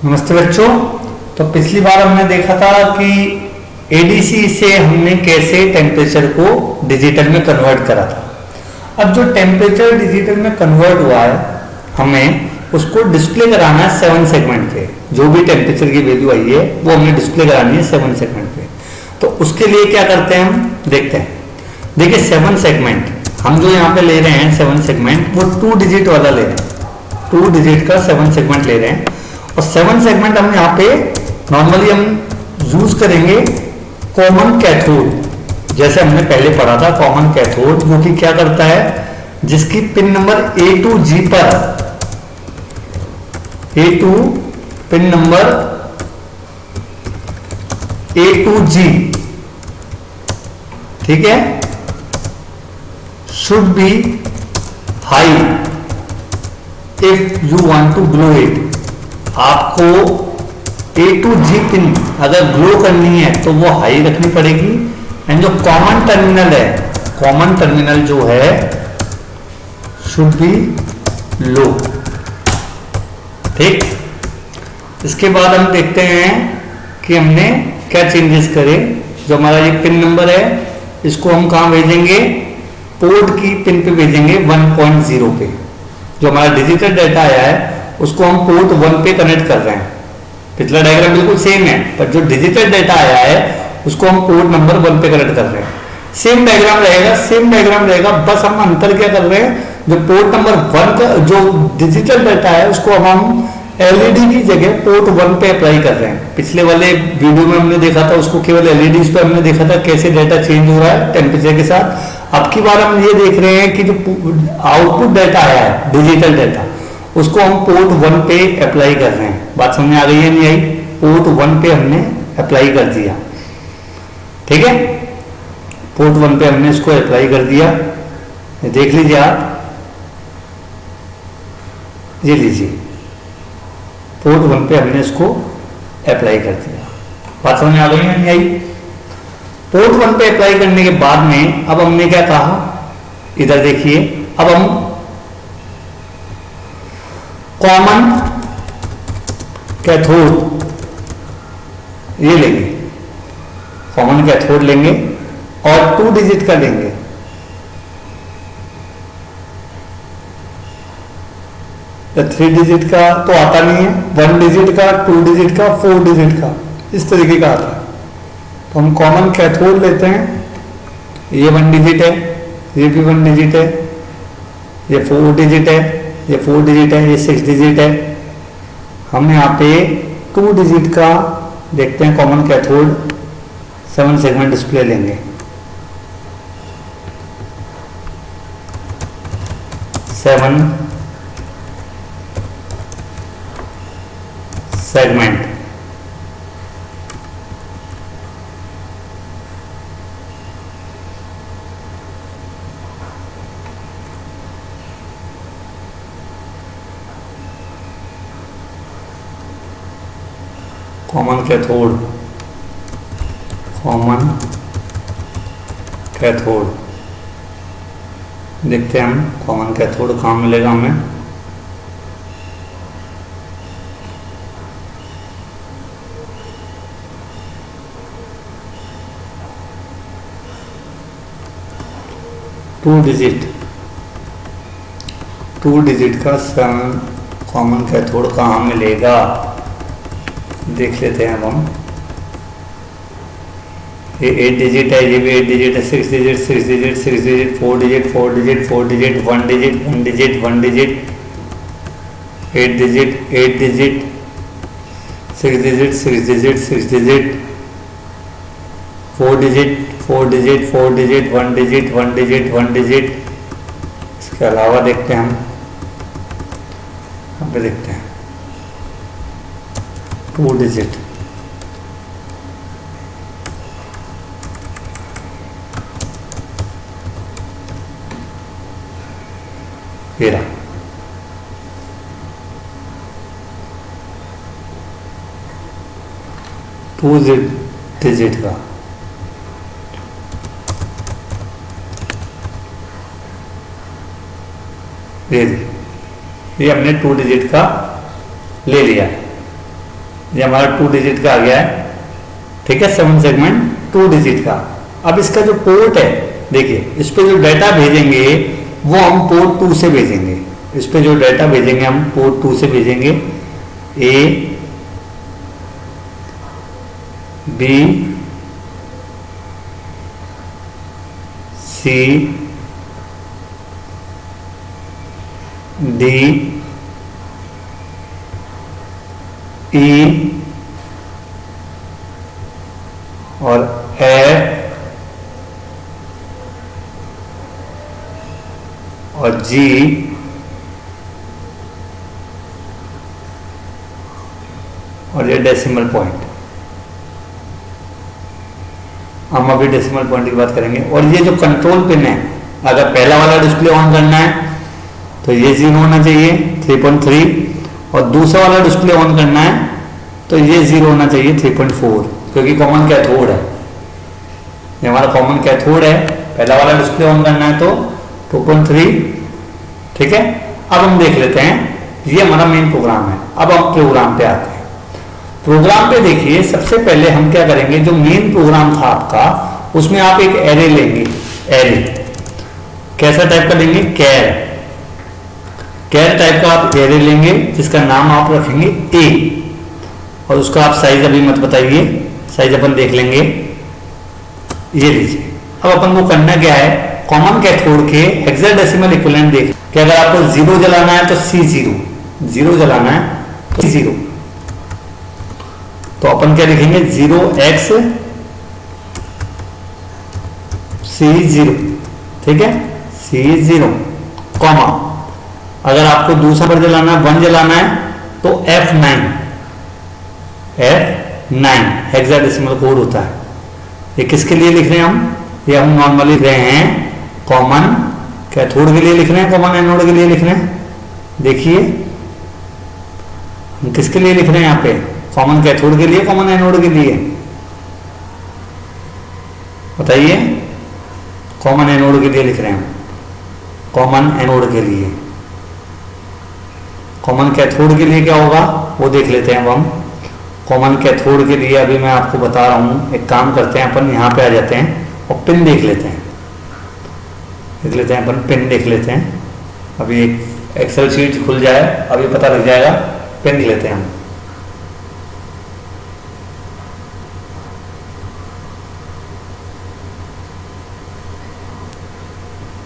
नमस्ते बच्चों। तो पिछली बार हमने देखा था कि एडीसी से हमने कैसे टेम्परेचर को डिजिटल में कन्वर्ट करा था। अब जो टेम्परेचर डिजिटल में कन्वर्ट हुआ है हमें उसको डिस्प्ले कराना है 7 सेगमेंट पे। जो भी टेम्परेचर की वैल्यू आई है वो हमें डिस्प्ले करानी है 7 सेगमेंट पे। तो उसके लिए क्या करते हैं हम देखते हैं। देखिए 7 सेगमेंट हम जो यहाँ पे ले रहे हैं 7 सेगमेंट वो 2 डिजिट वाला ले रहे हैं। 2 डिजिट का 7 सेगमेंट ले रहे हैं और 7 सेगमेंट हम यहाँ पे नॉर्मली हम यूज करेंगे कॉमन कैथोड। जैसे हमने पहले पढ़ा था कॉमन कैथोड जो कि क्या करता है, जिसकी pin number A to G पर A2 pin number A to G, ठीक है, should be high if you want to glow it. आपको A to G पिन अगर ग्लो करनी है तो वो हाई रखनी पड़ेगी। एंड जो कॉमन टर्मिनल है, कॉमन टर्मिनल जो है शुड बी लो। ठीक, इसके बाद हम देखते हैं कि हमने क्या चेंजेस करे। जो हमारा ये पिन नंबर है इसको हम कहां भेजेंगे, पोर्ट की पिन पे भेजेंगे 1.0 पे। जो हमारा डिजिटल डाटा आया है उसको हम पोर्ट 1 पे कनेक्ट कर रहे हैं। पिछला डायग्राम बिल्कुल सेम है पर जो डिजिटल डाटा आया है उसको हम पोर्ट नंबर 1 पे कनेक्ट कर रहे हैं। सेम डायग्राम रहेगा, सेम डायग्राम रहेगा, बस हम अंतर क्या कर रहे हैं, जो पोर्ट नंबर 1 का जो डिजिटल डाटा है उसको अब हम एलईडी की जगह पोर्ट 1 पे अप्लाई कर रहे हैं। पिछले वाले वीडियो में हमने देखा था उसको केवल एलईडी पे हमने देखा था कैसे डाटा चेंज हो रहा है टेम्परेचर के साथ। अब की बार हम ये देख रहे हैं कि जो आउटपुट डाटा आया है डिजिटल डाटा उसको हम पोर्ट 1 पे अप्लाई कर रहे हैं। बात समझ में आ गई है नहीं आई? पोर्ट 1 पे हमने अप्लाई कर दिया, ठीक है, पोर्ट 1 पे हमने इसको अप्लाई कर दिया। देख लीजिए आप, ये लीजिए पोर्ट 1 पे हमने इसको अप्लाई कर दिया। बात समझ में आ गई है नहीं आई? पोर्ट 1 पे अप्लाई करने के बाद में अब हमने क्या कहा, इधर देखिए, अब हम कॉमन कैथोड ये लेंगे, कॉमन कैथोड लेंगे और 2 डिजिट का लेंगे। या 3 डिजिट का तो आता नहीं है, 1 डिजिट का, 2 डिजिट का, 4 डिजिट का, इस तरीके का आता है। तो हम कॉमन कैथोड लेते हैं। ये 1 डिजिट है, ये भी 1 डिजिट है, ये 4 डिजिट है, ये 4 डिजिट है, ये 6 डिजिट है। हम यहाँ पे 2 डिजिट का देखते हैं कॉमन कैथोड 7 सेगमेंट डिस्प्ले लेंगे। 7 segment common cathode, common cathode देखते हैं हम कॉमन कैथोड कहाँ मिलेगा हमें। टू डिजिट का कॉमन कैथोड कहाँ मिलेगा देख लेते हैं अब हम। ये 8 डिजिट है, ये भी 8 डिजिट है, 6 digit, 6 digit, 6 digit, 4 digit, 4 digit, 4 digit, 1 digit, 1 digit, 1 digit, 8 digit, 8 digit, 6 digit, 6 digit, 6 digit, 4 digit, 4 digit, 4 digit, 1 digit, 1 digit, 1 digit. इसके अलावा देखते हैं हम, यहाँ पे देखते हैं 2 डिजिट, ये रहा 2 डिजिट का। ये हमने 2 डिजिट का ले लिया। ये हमारा 2 डिजिट का आ गया है, ठीक है, 7 सेगमेंट 2 डिजिट का। अब इसका जो पोर्ट है, देखिए इस पे जो डाटा भेजेंगे वो हम पोर्ट 2 से भेजेंगे। इस पे जो डाटा भेजेंगे हम पोर्ट 2 से भेजेंगे, A B C D E और एफ और जी और ये डेसिमल पॉइंट। हम अभी डेसिमल पॉइंट की बात करेंगे। और ये जो कंट्रोल पिन है, अगर पहला वाला डिस्प्ले ऑन करना है तो ये 0 होना चाहिए 3.3, और दूसरा वाला डिस्प्ले ऑन करना है तो ये 0 होना चाहिए 3.4, क्योंकि कॉमन कैथोड है, ये हमारा कॉमन कैथोड है। पहला वाला डिस्प्ले ऑन करना है तो 2.3, ठीक है। अब हम देख लेते हैं, ये हमारा मेन प्रोग्राम है। अब हम प्रोग्राम पे आते हैं। प्रोग्राम पे देखिए, सबसे पहले हम क्या करेंगे, जो मेन प्रोग्राम था आपका उसमें आप एक एरे लेंगे। एरे कैसा टाइप का लेंगे, कैर टाइप का आप एरे लेंगे, जिसका नाम आप रखेंगे ए, और उसका आप साइज अभी मत बताइए, साइज अपन देख लेंगे। ये लीजिए। अब अपन को करना क्या है, कॉमन कैथोड के हेक्साडेसिमल इक्विवेलेंट देख कि अगर आपको 0 जलाना है तो C0, 0 जलाना है तो C0, तो अपन क्या लिखेंगे 0x C0, ठीक है, C0, कॉमा। अगर आपको दूसरा पर जलाना है, 1 जलाना है तो F9 हेक्साडेसिमल कोड होता है। ये किसके लिए लिख रहे हैं हम, ये हम नॉर्मली लिख रहे हैं कॉमन कैथोड के लिए लिख रहे हैं, कॉमन एनोड के लिए लिख रहे हैं। देखिए हम किसके लिए लिख रहे हैं यहाँ पे, कॉमन कैथोड के लिए, कॉमन एनोड के लिए, बताइए। कॉमन एनोड के लिए लिख रहे हैं, कॉमन एनोड के लिए। कॉमन कैथोड के लिए क्या होगा वो देख लेते हैं अब हम। कॉमन कैथोड के लिए अभी मैं आपको बता रहा हूं, एक काम करते हैं अपन, यहाँ पे आ जाते हैं और पिन देख लेते हैं, अपन पिन देख लेते हैं। अभी एक एक्सेल शीट खुल जाए, अभी पता लग जाएगा। पिन लिख लेते हैं हम।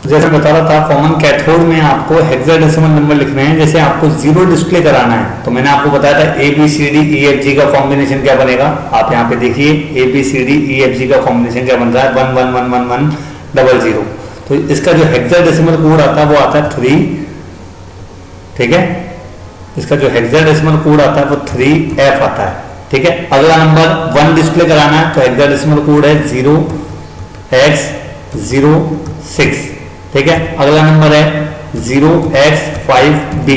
जैसे बता रहा था, कॉमन कैथोड में आपको हेक्साडेसिमल नंबर लिखने हैं। जैसे आपको 0 डिस्प्ले कराना है तो मैंने आपको बताया था ABCDEFG का कॉम्बिनेशन क्या बनेगा। आप यहाँ पे देखिए ABCDEFG का कॉम्बिनेशन क्या बन रहा है, 1 1 1 1 1 0 0। तो इसका जो हेक्साडेसिमल कोड आता है वो आता है 3, ठीक है। इसका जो हेक्साडेसिमल कोड आता है वो 3F आता है, ठीक है। अगला नंबर 1 डिस्प्ले कराना है तो हेक्साडेसिमल कोड है 0x06, ठीक है। अगला नंबर है 0x5B,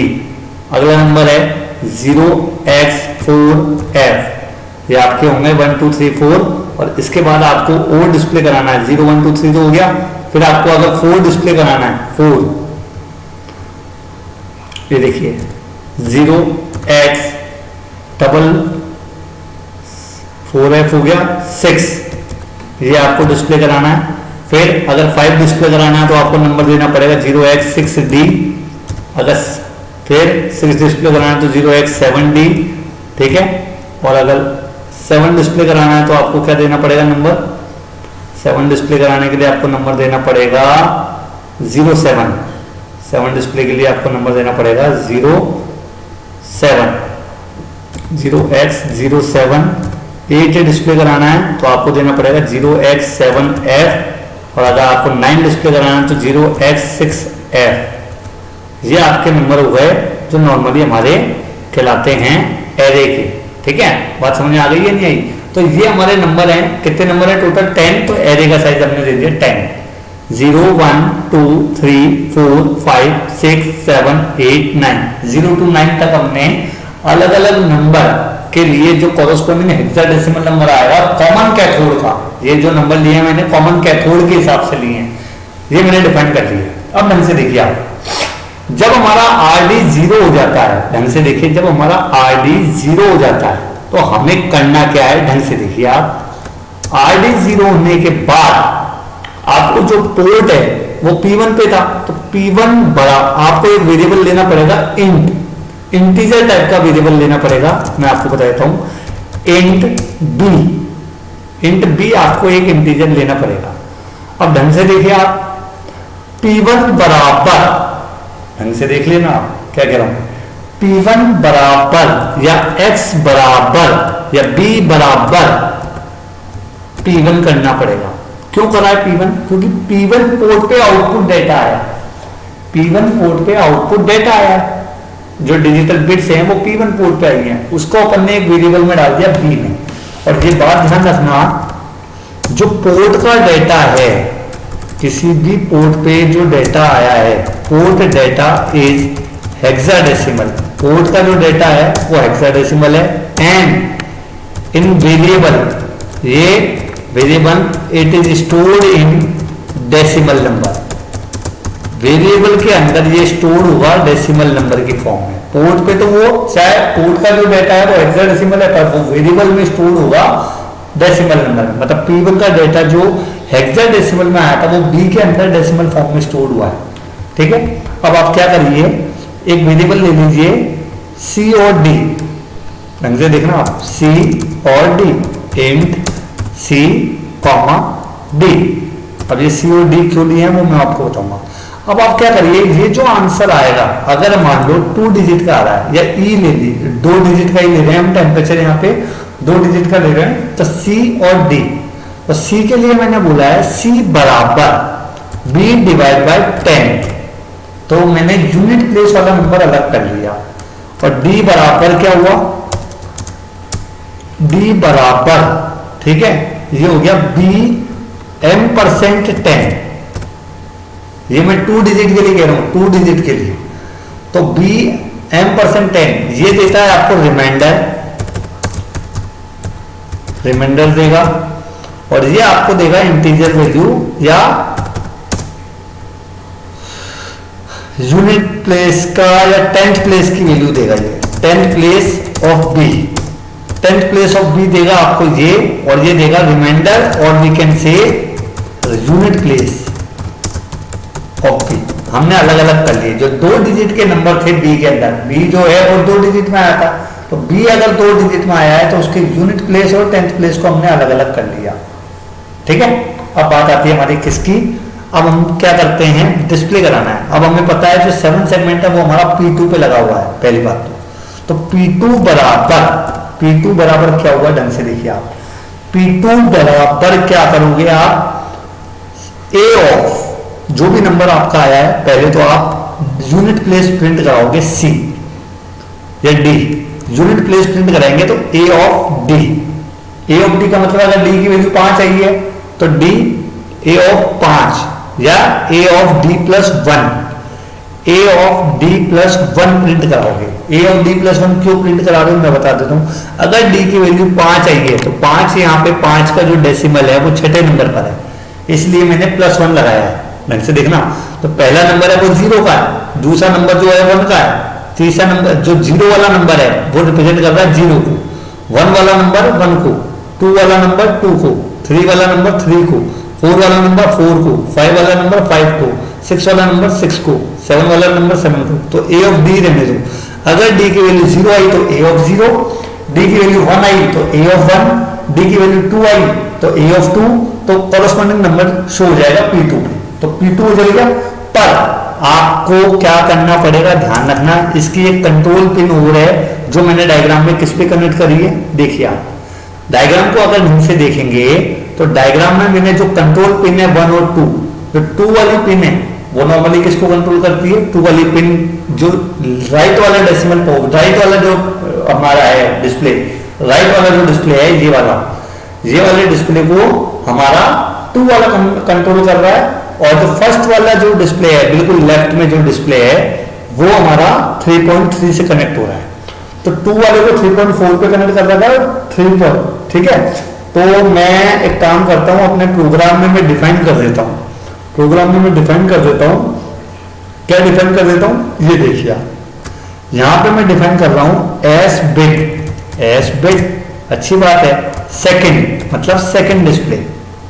अगला नंबर है 0x4F। ये आपके होंगे 1 2 3 4, और इसके बाद आपको और डिस्प्ले कराना है। 0 1 2 3 तो हो गया, फिर आपको अगर 4 डिस्प्ले कराना है, 4, ये देखिए 0x4F हो गया 6, ये आपको डिस्प्ले कराना है। फिर अगर 5 डिस्प्ले कराना है तो आपको नंबर देना पड़ेगा 0x6D, अगर फिर 6 डिस्प्ले कराना है तो 0x7D, ठीक है। और अगर 7 डिस्प्ले कराना है तो आपको क्या देना पड़ेगा नंबर, 7 डिस्प्ले कराने के लिए आपको नंबर देना पड़ेगा 07, 7 डिस्प्ले के लिए आपको नंबर देना पड़ेगा 07, 0x07। 8 डिस्प्ले कराना है तो आपको देना पड़ेगा 0x7F, और अगर आपको 9 डिस्प्ले कराना है तो 0x6F। ये आपके नंबर हो गए जो नॉर्मली हमारे कहलाते हैं एरे के, ठीक है। बात समझ में आ गई है नहीं आई? तो ये हमारे नंबर हैं, कितने नंबर है टोटल 10, तो एरे का साइज हमने दे दिया 10, 0 1 2 3 4 5 6 7 8 9, 0 to 9 तक हमने अलग अलग नंबर के लिए जो कॉरस्पॉन्डिंग हेक्साडेसिमल नंबर आएगा कॉमन कैथोड का, ये जो नंबर लिए मैंने कॉमन कैथोड के हिसाब से लिए हैं, ये मैंने डिफाइन कर लिया। अब ढंग से देखिए आप, जब हमारा RD 0 हो जाता है, ढंग से देखिए, जब हमारा RD 0 हो जाता है तो हमें करना क्या है, ढंग से देखिए आप। RD 0 होने के बाद आपको जो पोर्ट है वो P1 पे था, तो P1 बड़ा आपको एक वेरिएबल लेना पड़ेगा, इंटीजर टाइप का वेरिएबल लेना पड़ेगा। मैं आपको बता देता हूं, इंट बी आपको एक इंटीजर लेना पड़ेगा। अब ढंग से देखिए आप, P1 बराबर, ढंग से देख लेना आप क्या कह रहा हूं, P1 बराबर या X बराबर या B बराबर P1 करना पड़ेगा। क्यों करा है P1? क्योंकि P1 पोर्ट पे आउटपुट डेटा आया, P1 पोर्ट पे आउटपुट डेटा आया, जो डिजिटल बिट्स हैं वो P1 पोर्ट पे आई हैं, उसको अपन ने एक वेरिएबल में डाल दिया B में। और ये बात ध्यान रखना, जो पोर्ट का डेटा है, किसी भी पोर्ट पे जो डेटा आया है, port data is hexadecimal, port का जो डेटा है वो हेक्साडेसिमल है। एंड इन वेरिएबल, ये variable it is stored in decimal number, variable के अंदर ये स्टोर होगा डेसिमल नंबर की फॉर्म में। पोर्ट पे तो वो चाहे पोर्ट का जो डेटा है वो हेक्साडेसिमल है, पर वो वेरिएबल में स्टोर होगा डेसिमल नंबर में। मतलब P1 का डेटा जो हेक्साडेसिमल में आया था वो B के अंदर डेसिमल फॉर्म में स्टोर हुआ है। ठीक है, अब आप क्या करिए, एक वेरिएबल ले लीजिए C और D, ढंग से देखना आप, C और D, इंट C, D। अब ये C और D क्यों लिए हैं वो मैं आपको बताऊंगा। अब आप क्या करिए, ये जो आंसर आएगा, अगर मान लो 2 डिजिट का आ रहा है, या E ले लीजिए, 2 डिजिट का ही ले रहे हैं हम, टेम्परेचर यहाँ पे 2 डिजिट का ले रहे हैं, तो C और D। तो C के लिए मैंने बोला है C बराबर B डिवाइड बाई 10, तो मैंने यूनिट प्लेस वाला नंबर अलग कर लिया। और D बराबर क्या हुआ, D बराबर, ठीक है, ये हो गया B m%10, ये मैं 2 डिजिट के लिए कह रहा हूं, 2 डिजिट के लिए। तो B m%10 ये देता है आपको रिमाइंडर देगा, और ये आपको देगा इंटीजर वैल्यू या यूनिट प्लेस का या 10th प्लेस की वैल्यू देगा, ये 10th place of B, 10th place of B देगा आपको ये, और ये देगा रिमाइंडर, और we can say unit place of B। हमने अलग अलग कर लिए, जो 2 डिजिट के नंबर थे B के अंदर, B जो है वो 2 डिजिट में आया था, तो B अगर 2 डिजिट में आया है तो उसके यूनिट प्लेस और 10th प्लेस को हमने अलग अलग कर लिया। ठीक है, अब बात आती है हमारी किसकी, अब हम क्या करते हैं, डिस्प्ले कराना है। अब हमें पता है जो 7 सेगमेंट है वो हमारा P2 पे लगा हुआ है, पहली बात तो P2 बराबर क्या हुआ, ढंग से देखिए आप, P2 बराबर क्या करोगे आप, A ऑफ जो भी नंबर आपका आया है, पहले तो आप यूनिट प्लेस प्रिंट कराओगे C या D, यूनिट प्लेस प्रिंट कराएंगे तो A of D, A of D का मतलब अगर D की वैल्यू 5 आई है तो D A ऑफ 5 या A of D plus 1, A of D plus 1 print कराओगे। A ऑफ D प्लस 1 क्यों प्रिंट करा रहे हो मैं बता देता हूं, अगर D की वैल्यू 5 आई है तो 5 यहाँ पे 5 का जो डेसिमल है वो 6ठे नंबर पर है, इसलिए मैंने प्लस 1 लगाया है, ढंग से देखना। तो पहला नंबर है वो 0 का है, दूसरा नंबर जो है 1 का है, तीसरा नंबर जो 0 वाला नंबर है वो रिप्रेजेंट कर रहा है 0 को, 1 वाला नंबर 1 को, 2 वाला नंबर 2 को, 3 वाला नंबर 3 को, 4 वाला नंबर 4 को, 5 वाला नंबर 5 को, 6 वाला नंबर 6 को, 7 वाला नंबर 7 को। तो A ऑफ D रहने दो, अगर D की वैल्यू 0 आई तो A ऑफ 0, D की वैल्यू 1 आई तो A ऑफ 1, D की वैल्यू 2 आई तो A ऑफ 2, तो कॉरस्पॉन्डिंग नंबर शो हो जाएगा P2 पे, तो P2 हो जाएगा। पर आपको क्या करना पड़ेगा, ध्यान रखना, इसकी एक कंट्रोल पिन और है जो मैंने डायग्राम में किस पे कनेक्ट करी है, देखिए आप डायग्राम को अगर ढंग से देखेंगे तो डायग्राम में मैंने जो कंट्रोल पिन है 1 और 2, जो 2 वाली पिन है वो नॉर्मली किसको कंट्रोल करती है, 2 वाली पिन जो राइट वाला डेसिमल राइट वाला जो हमारा है डिस्प्ले, राइट वाला जो डिस्प्ले है ये वाले डिस्प्ले को हमारा 2 वाला कंट्रोल कर रहा है, और जो फर्स्ट वाला जो डिस्प्ले है बिल्कुल लेफ्ट में जो डिस्प्ले है वो हमारा 3.3 से कनेक्ट हो रहा है, तो 2 वाले को 3.4 पे कनेक्ट कर रहा है 3 पर। ठीक है, तो मैं एक काम करता हूं, अपने प्रोग्राम में मैं डिफाइन कर देता हूं, क्या डिफाइन कर देता हूं, ये देखिए यहां पे मैं डिफाइन कर रहा हूं एस बिग एस बिट, अच्छी बात है। सेकंड मतलब सेकंड डिस्प्ले,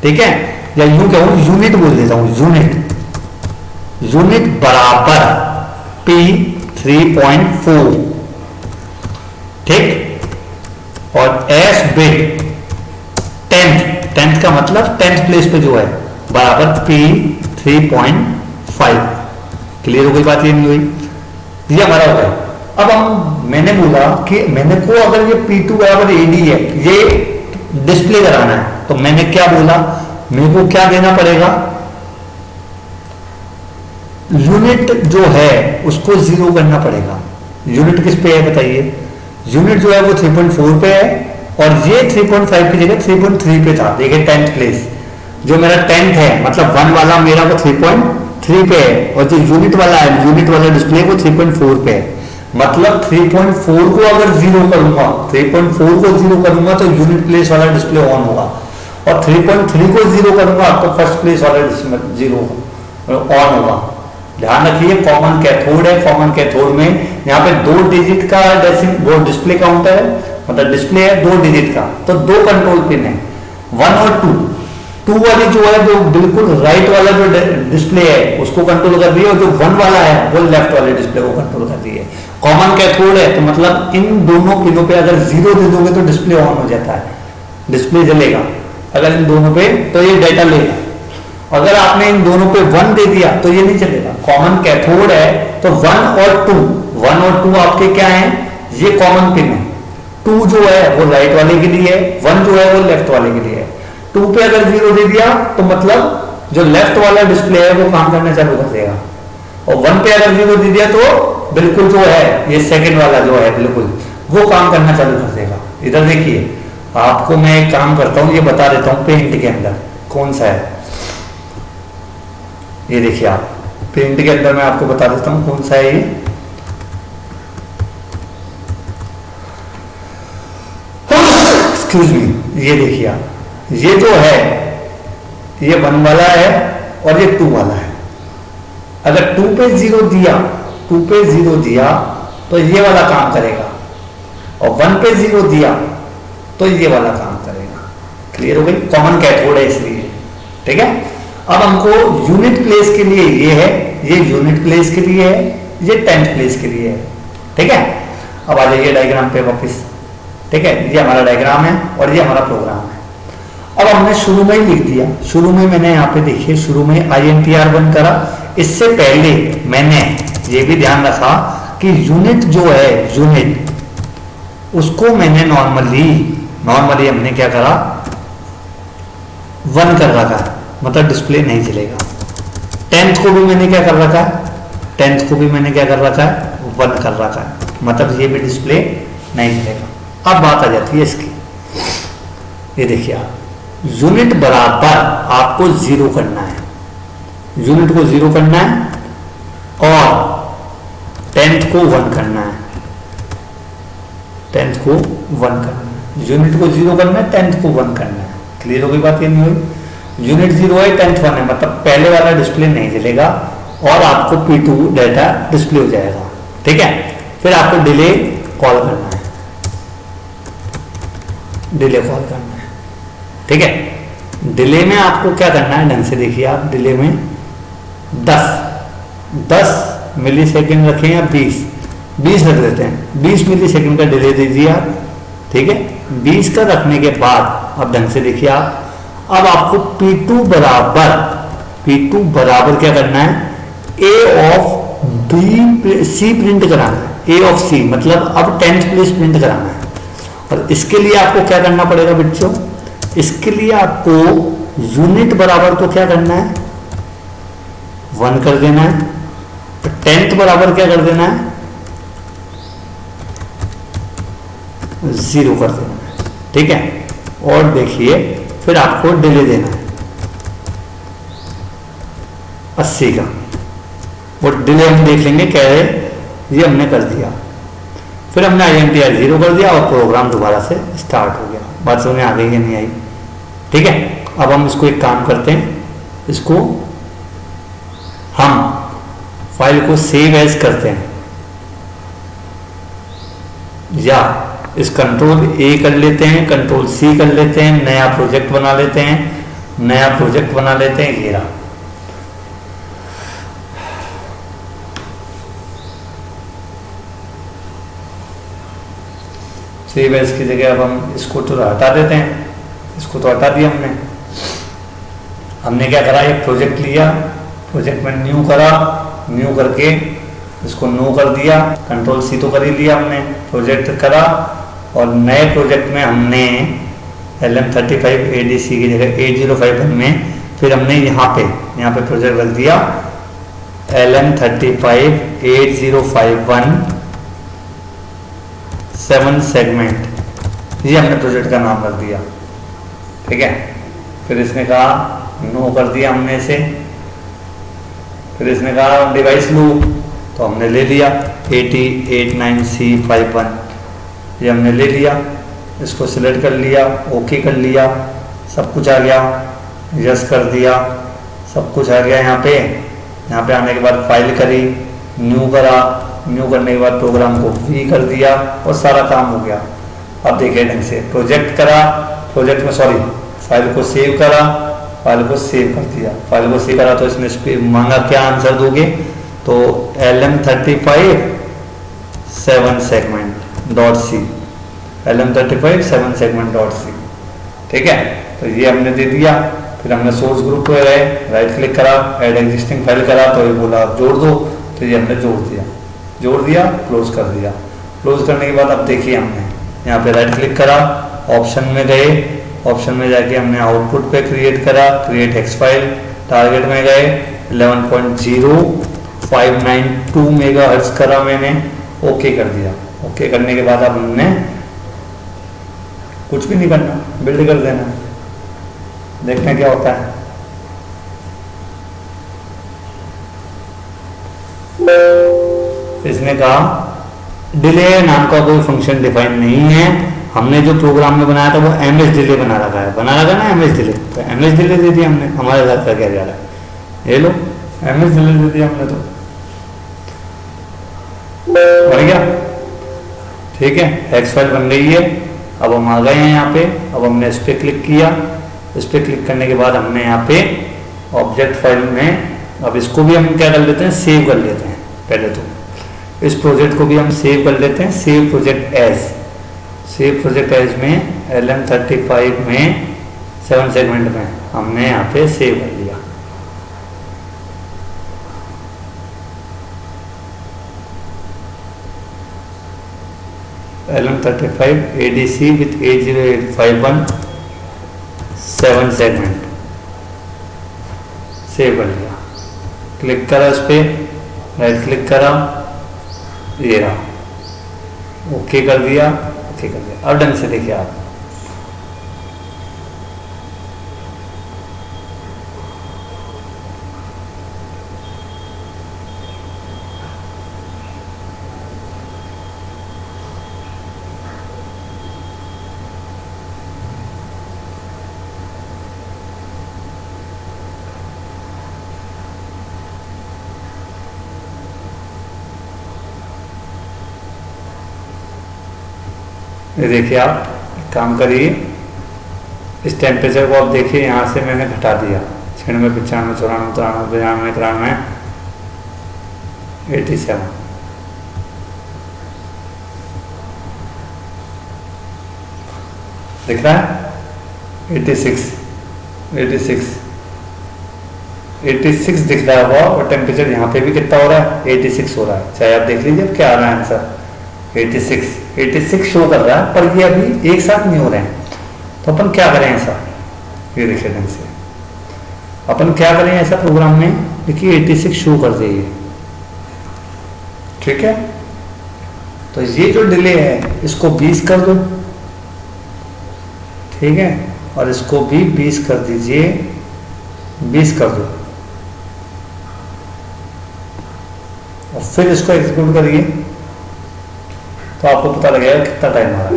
ठीक है, या यूं कहूं यूनिट बोल देता हूं, यूनिट, यूनिट बराबर P3.4, ठीक। और एस बिट टेंथ, टेंथ का मतलब टेंथ प्लेस पे जो है बराबर P3.5। क्लियर हो गई बात, ये नहीं हुई, ये हमारा हो गया। अब मैंने बोला कि मैंने को अगर ये P2 बराबर AD है, ये डिस्प्ले कराना है, तो मैंने क्या बोला, मेरे को क्या देना पड़ेगा, यूनिट जो है उसको 0 करना पड़ेगा। यूनिट किस पे है बताइए, यूनिट जो है वो 3.4 पे है, और ये 3.5 की जगह 3.3 पे था। देखिए 10th प्लेस, जो मेरा 10th है मतलब 1 वाला मेरा वो 3.3 पे है, और जो यूनिट वाला है, यूनिट वाला डिस्प्ले वो 3.4 पे है। मतलब 3.4 को अगर 0 करूंगा, 3.4 को 0 करूंगा तो यूनिट प्लेस वाला डिस्प्ले ऑन होगा, और 3.3 को 0 करूंगा तो फर्स्ट प्लेस वाला डिस्प्ले 0 ऑन होगा। ध्यान रखिए कॉमन कैथोड है, कॉमन कैथोड में यहाँ पे 2 डिजिट का वो डिस्प्ले काउंटर है, मतलब डिस्प्ले है 2 डिजिट का, तो 2 कंट्रोल पिन है, 1 और 2। 2 वाली जो है जो बिल्कुल राइट वाला जो डिस्प्ले है उसको कंट्रोल कर रही है, और जो 1 वाला है वो लेफ्ट वाले डिस्प्ले को कंट्रोल कर रही है। कॉमन कैथोड है तो मतलब इन दोनों पिनों पे अगर 0 दे दोगे तो डिस्प्ले ऑन हो जाता है, डिस्प्ले जलेगा अगर इन दोनों पे, तो ये डाटा लेगा। अगर आपने इन दोनों पे 1 दे दिया तो ये नहीं चलेगा। कॉमन कैथोड है तो 1 और 2 आपके क्या है, ये कॉमन पिन है। 2 जो है वो राइट वाले के लिए है, 1 जो है वो लेफ्ट वाले के लिए है। 2 पे अगर 0 दे दिया तो मतलब जो लेफ्ट वाला डिस्प्ले है वो काम करना चालू कर देगा, और 1 पे अगर 0 दे दिया तो बिल्कुल जो है ये सेकंड वाला जो है बिल्कुल वो काम करना चालू कर देगा। इधर देखिए, आपको मैं एक काम करता हूं, ये बता देता हूं पेंट के अंदर कौन सा है। ये देखिए आप पेंट के अंदर मैं आपको बता देता हूं कौन सा है ये। एक्सक्यूज मी, ये देखिए आप, ये जो है ये 1 वाला है और ये 2 वाला है। अगर 2 पे 0 दिया, 2 पे 0 दिया तो ये वाला काम करेगा, और 1 पे 0 दिया तो ये वाला काम करेगा। क्लियर हो गई, कॉमन कैथोड है इसलिए, ठीक है। अब हमको यूनिट प्लेस के लिए ये है, ये यूनिट प्लेस के लिए है, ये 10th प्लेस के लिए है, ठीक है। अब आ जाइए डायग्राम पे वापस, ठीक है, ये हमारा डायग्राम है और ये हमारा प्रोग्राम है। अब हमने शुरू में ही लिख दिया, शुरू में मैंने यहाँ पे देखिए शुरू में INTR1 करा। इससे पहले मैंने ये भी ध्यान रखा कि यूनिट जो है, यूनिट उसको मैंने नॉर्मली हमने क्या करा, 1 कर रखा, मतलब डिस्प्ले नहीं चलेगा। 10th को भी मैंने क्या कर रखा है, 10th को भी मैंने क्या कर रखा है, 1 कर रखा है, मतलब ये भी डिस्प्ले नहीं चलेगा। अब बात आ जाती है इसकी, ये देखिए आप, यूनिट बराबर आपको 0 करना है, यूनिट को 0 करना है, और 10th को 1 करना है, 10th को 1 करना है, यूनिट को 0 करना है, 10th को 1 करना है। क्लियर हो गई बात, ये नहीं हुई। यूनिट 0 है, 10th 1 है, मतलब पहले वाला डिस्प्ले नहीं चलेगा और आपको P2 डाटा डिस्प्ले हो जाएगा, ठीक है। फिर आपको डिले कॉल करना है, डिले कॉल करना है, ठीक है। डिले में आपको क्या करना है, ढंग से देखिए आप, डिले में 10 मिली सेकेंड रखें या 20 रख देते हैं, 20 मिली सेकेंड का डिले दीजिए आप, ठीक है। 20 का रखने के बाद अब ढंग से देखिए आप, अब आपको P2 बराबर क्या करना है, A ऑफ C प्रिंट कराना है, A ऑफ C मतलब अब 10th प्लेस प्रिंट कराना है। और इसके लिए आपको क्या करना पड़ेगा बच्चों, इसके लिए आपको यूनिट बराबर तो क्या करना है, 1 कर देना है, तो 10th बराबर क्या कर देना है, 0 कर देना है, ठीक है। और देखिए फिर आपको डिले देना है 80 का, वो डिले हम देख लेंगे क्या है, ये हमने कर दिया। फिर हमने INTR 0 कर दिया और प्रोग्राम दोबारा से स्टार्ट हो गया। बात समझ में आ गई या नहीं आई, ठीक है। अब हम इसको एक काम करते हैं, इसको हम फाइल को सेव एज करते हैं, या इस कंट्रोल ए कर लेते हैं, कंट्रोल सी कर लेते हैं, नया प्रोजेक्ट बना लेते हैं, नया प्रोजेक्ट बना लेते हैं, ये रहा। सेव एज की जगह अब हम इसको तो हटा देते हैं, इसको तो हटा दिया हमने। हमने क्या करा, एक प्रोजेक्ट लिया, प्रोजेक्ट में न्यू करा, न्यू करके इसको नो कर दिया, कंट्रोल सी तो कर ही लिया हमने, प्रोजेक्ट करा और नए प्रोजेक्ट में हमने LM35 ADC की जगह 8051 में फिर हमने यहाँ पे प्रोजेक्ट रख दिया LM35 8051 7 सेगमेंट, ये हमने प्रोजेक्ट का नाम रख दिया। ठीक है, फिर इसने कहा नो कर दिया हमने इसे, फिर इसने कहा डिवाइस लूप, तो हमने ले लिया 8089C51, ये हमने ले लिया, इसको सिलेक्ट कर लिया, ओके कर लिया, सब कुछ आ गया, यस कर दिया, सब कुछ आ गया। यहाँ पे आने के बाद फाइल करी, न्यू करा, न्यू करने के बाद प्रोग्राम को वी कर दिया और सारा काम हो गया। अब देखिए ढंग से प्रोजेक्ट करा, प्रोजेक्ट में सॉरी फाइल को सेव करा, फाइल को सेव कर दिया, फाइल को सेव करा तो इसने इस पर मांगा क्या आंसर दोगे, तो LM35 7 segment dot C, LM35 7 segment dot C. ठीक है, तो ये हमने दे दिया। फिर हमने सोर्स ग्रुप पे गए, राइट क्लिक करा, ऐड एग्जिस्टिंग फाइल करा, तो ये बोला जोड़ दो, तो ये हमने जोड़ दिया, क्लोज कर दिया। क्लोज करने के बाद अब देखिए हमने यहाँ पे राइट क्लिक करा, ऑप्शन में गए, ऑप्शन में जाके हमने आउटपुट पे क्रिएट करा, क्रिएट हेक्स फाइल, टारगेट में गए 11.0592 मेगाहर्ट्ज करा मैंने, ओके कर दिया। ओके करने के बाद अब हमने कुछ भी नहीं करना, बिल्ड कर देना, देखते हैं क्या होता है। इसने कहा डिले नाम का कोई फंक्शन डिफाइन नहीं है, हमने जो प्रोग्राम में बनाया था वो एमएस डिले बना रखा है ना एमएस डिले, तो एमएस डिले दे दिया हमने, हमारे साथ का क्या जा रहा है, ये लो एमएस डिले दे दिया हमने, तो बन गया। ठीक है, हेक्स फाइल बन गई है। अब हम आ गए हैं यहाँ पे, अब हमने इस पर क्लिक किया, इस पर क्लिक करने के बाद हमने यहाँ पे ऑब्जेक्ट फाइल में, अब इसको भी हम क्या कर लेते हैं, सेव कर लेते हैं। पहले तो इस प्रोजेक्ट को भी हम सेव कर लेते हैं, सेव प्रोजेक्ट एज में LM35 में 7 सेगमेंट में हमने यहाँ पे सेव कर लिया। LM35 ADC with 80851 7 segment save कर लिया। क्लिक करा इस पर, राइट क्लिक करा, ये रहा, ओके कर दिया, ओके कर दिया। अब ढंग से देखिए आप, ये देखिए आप काम करिए, इस टेम्परेचर को आप देखिए, यहाँ से मैंने घटा दिया 96, 95, 94, 93, 93, 87, दिख रहा है 86 दिख रहा होगा, और टेम्परेचर यहाँ पे भी कितना हो रहा है, 86 हो रहा है। चाहे आप देख लीजिए क्या आ रहा है आंसर, 86 शो कर रहा है, पर ये अभी एक साथ नहीं हो रहे हैं। तो अपन क्या करें ऐसा, ये देखिए ढंग से अपन क्या करें ऐसा प्रोग्राम में, देखिए 86 शो कर देंगे। ठीक है, तो ये जो डिले है इसको 20 कर दो, ठीक है, और इसको भी 20 कर दीजिए, 20 कर दो, और फिर इसको एग्जीक्यूट करिए, तो आपको पता लगेगा कितना टाइम आ रहा है।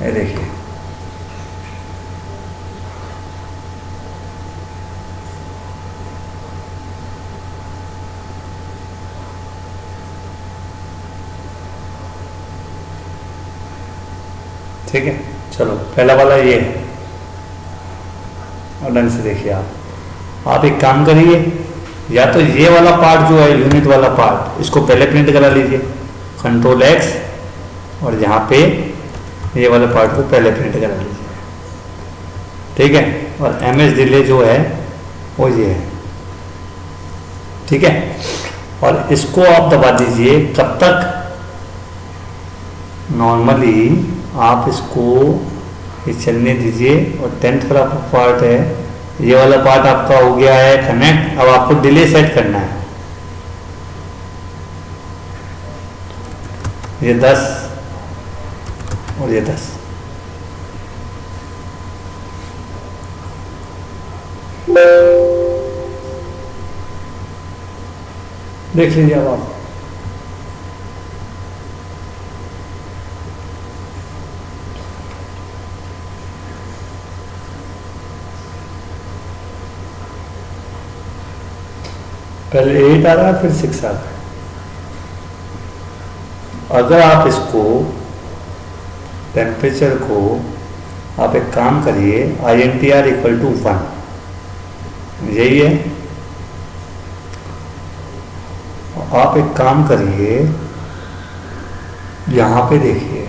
ये देखिए ठीक है, चलो पहला वाला ये है, और ढंग से देखिए आप एक काम करिए, या तो ये वाला पार्ट जो है यूनिट वाला पार्ट, इसको पहले प्रिंट करा लीजिए, कंट्रोल एक्स, और यहाँ पे ये वाले पार्ट को पहले प्रिंट करा लीजिए, ठीक है। और एमएस डिले जो है वो ये है, ठीक है। और इसको आप दबा दीजिए कब तक, नॉर्मली आप इसको ये चलने दीजिए, और 10th वाला पार्ट है, ये वाला पार्ट आपका हो गया है कनेक्ट। अब आपको डिले सेट करना है, ये 10 और ये 10, देख लीजिए अब आप। पहले 8 आ रहा है, फिर 6 आ रहा है। अगर आप इसको टेम्परेचर को आप एक काम करिए, INTR इक्वल टू 1, यही है। आप एक काम करिए, यहाँ पे देखिए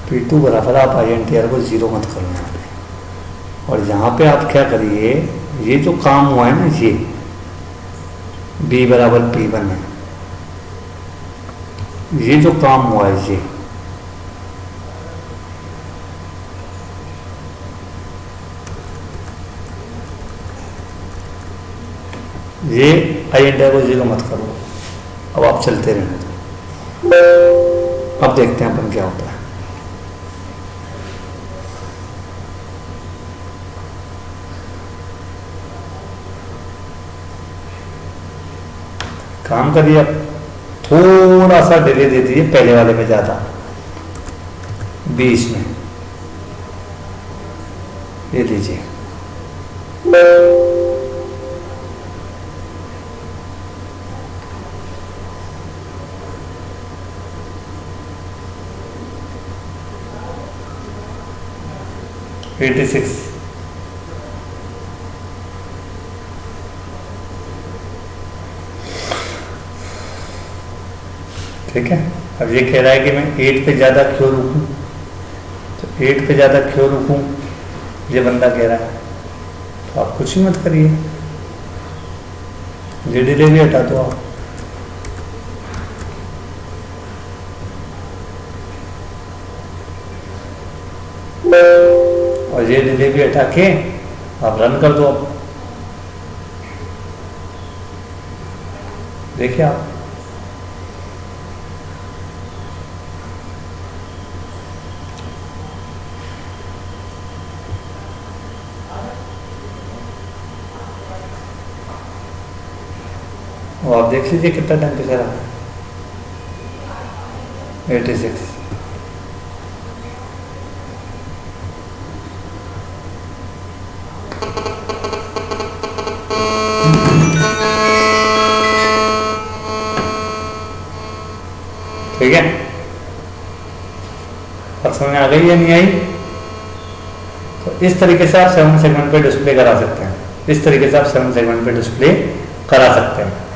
P2 बराबर, आप INTR को 0 मत करो यहाँ पे, और यहाँ पे आप क्या करिए, ये जो काम हुआ है ना, ये B बराबर P1 है, ये जो काम हुआ है ये INTR को 0 मत करो। अब आप चलते रहने दो, अब देखते हैं अपन क्या होता है। काम करिए, अब थोड़ा सा डिले दे दीजिए, पहले वाले में ज़्यादा, 20 में ये लीजिए। $86, ठीक है। अब ये कह रहा है कि मैं 8 पे ज़्यादा क्यों रुकूं, तो 8 पे ज़्यादा क्यों रुकूं, ये बंदा कह रहा है, तो आप कुछ ही मत करिए, ये डिले भी हटा दो आप। और ये डिले भी हटा के आप रन कर दो। अब देखिए आप, और आप देख लीजिए कितना टेम्परेचर आ रहा है, 86। ठीक है, अब समझ में आ गई या नहीं आई? तो इस तरीके से आप 7 सेगमेंट पे डिस्प्ले करा सकते हैं, इस तरीके से आप 7 सेगमेंट पे डिस्प्ले करा सकते हैं।